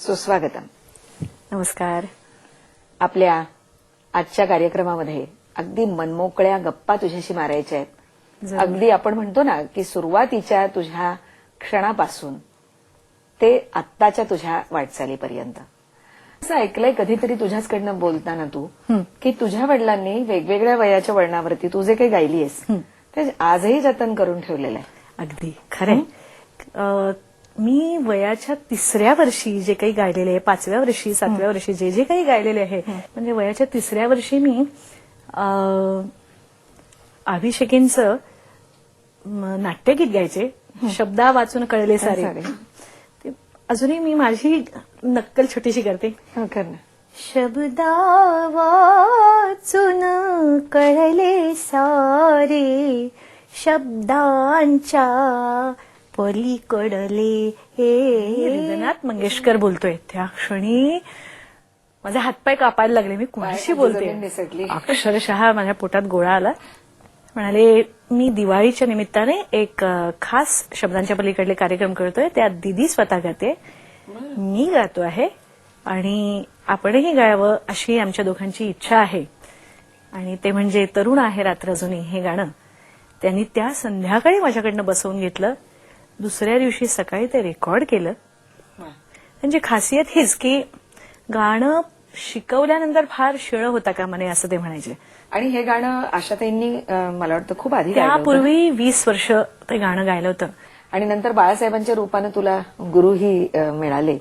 सुस्वागतम. नमस्कार. आपल्या आजच्या कार्यक्रमामध्ये अगदी मनमोकळ्या गप्पा तुझ्याशी मारायच्या आहेत. जरूर. अगदी आपण म्हणतो ना की सुरुवातीच्या तुझ्या क्षणापासून ते आत्ताच्या तुझ्या वाटचालीपर्यंत. असं ऐकलंय कधीतरी तुझ्याचकडनं बोलताना तू की तुझ्या वडिलांनी वेगवेगळ्या वयाच्या वळणावरती तू जे काही गायलीयस ते आजही जतन करून ठेवलेलं आहे. अगदी खरंय. मी वयाच्या 3ऱ्या वर्षी जे काही गायलेले आहे, 5व्या वर्षी 7व्या वर्षी जे जे काही गायलेले आहे, म्हणजे वयाच्या 3ऱ्या वर्षी मी अभिषेकींचं नाट्यगीत गायचे. शब्दा वाचून कळले सारे. ते अजूनही मी माझी नक्कल छोटीशी करते. कर ना. शब्दा वाचून कळले सारे, शब्दांच्या पलीकडले. रंगनाथ मंगेशकर बोलतोय. त्या क्षणी माझे हातपाय कापायला लागले. मी कुणाशी बोलते. अक्षरशः माझ्या पोटात गोळा आला. म्हणाले मी दिवाळीच्या निमित्ताने एक खास शब्दांच्या पलीकडले कार्यक्रम करतोय. त्यात दीदी स्वतः गाते, मी गातो आहे आणि आपणही गायवं अशी आमच्या दोघांची इच्छा आहे. आणि ते म्हणजे तरुण आहे रात्र जुनी हे गाणं त्यांनी त्या संध्याकाळी माझ्याकडनं बसवून घेतलं. दुसऱ्या दिवशी सकाळी ते रेकॉर्ड केलं. म्हणजे खासियत हीच की गाणं शिकवल्यानंतर फार शिळं होता का म्हणे असं ते म्हणायचे. आणि हे गाणं आशाताईंनी मला वाटतं खूप आधी गायलं होतं. त्यापूर्वी 20 वर्ष ते गाणं गायलं होतं. आणि नंतर बाळासाहेबांच्या रूपानं तुला गुरुही मिळाले.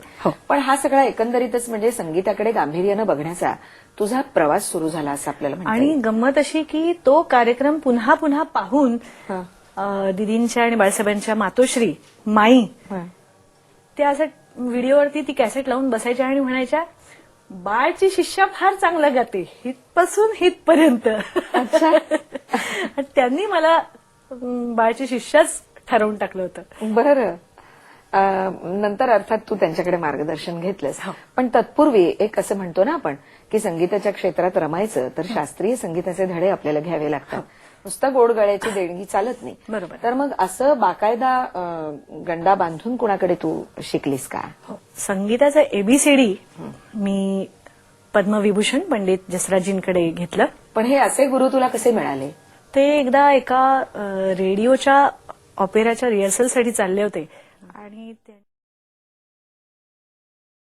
पण हा सगळा एकंदरीतच म्हणजे संगीताकडे गांभीर्यानं बघण्याचा तुझा प्रवास सुरू झाला असं आपल्याला म्हणता येईल. आणि गंमत अशी की तो कार्यक्रम पुन्हा पुन्हा पाहून दिदींच्या आणि बाळासाहेबांच्या मातोश्री माई त्या असं व्हिडिओवरती ती कॅसेट लावून बसायच्या आणि म्हणायच्या बाळची शिष्या फार चांगलं गाते हितपासून हितपर्यंत. त्यांनी मला बाळची शिष्याच ठरवून टाकलं होतं. बरं. नंतर अर्थात तू त्यांच्याकडे मार्गदर्शन घेतलंस. पण तत्पूर्वी एक असं म्हणतो ना आपण की संगीताच्या क्षेत्रात रमायचं तर शास्त्रीय संगीताचे धडे आपल्याला घ्यावे लागतात. नुसतं गोड गळ्याची देणगी चालत नाही. बरोबर. तर मग असं बाकायदा गंडा बांधून कुणाकडे तू शिकलीस का? संगीताचं एबीसीडी मी पद्मविभूषण पंडित जसराजींकडे घेतलं. पण हे असे गुरु तुला कसे मिळाले? ते एकदा एका रेडिओच्या ऑपेराच्या रिहर्सलसाठी चालले होते आणि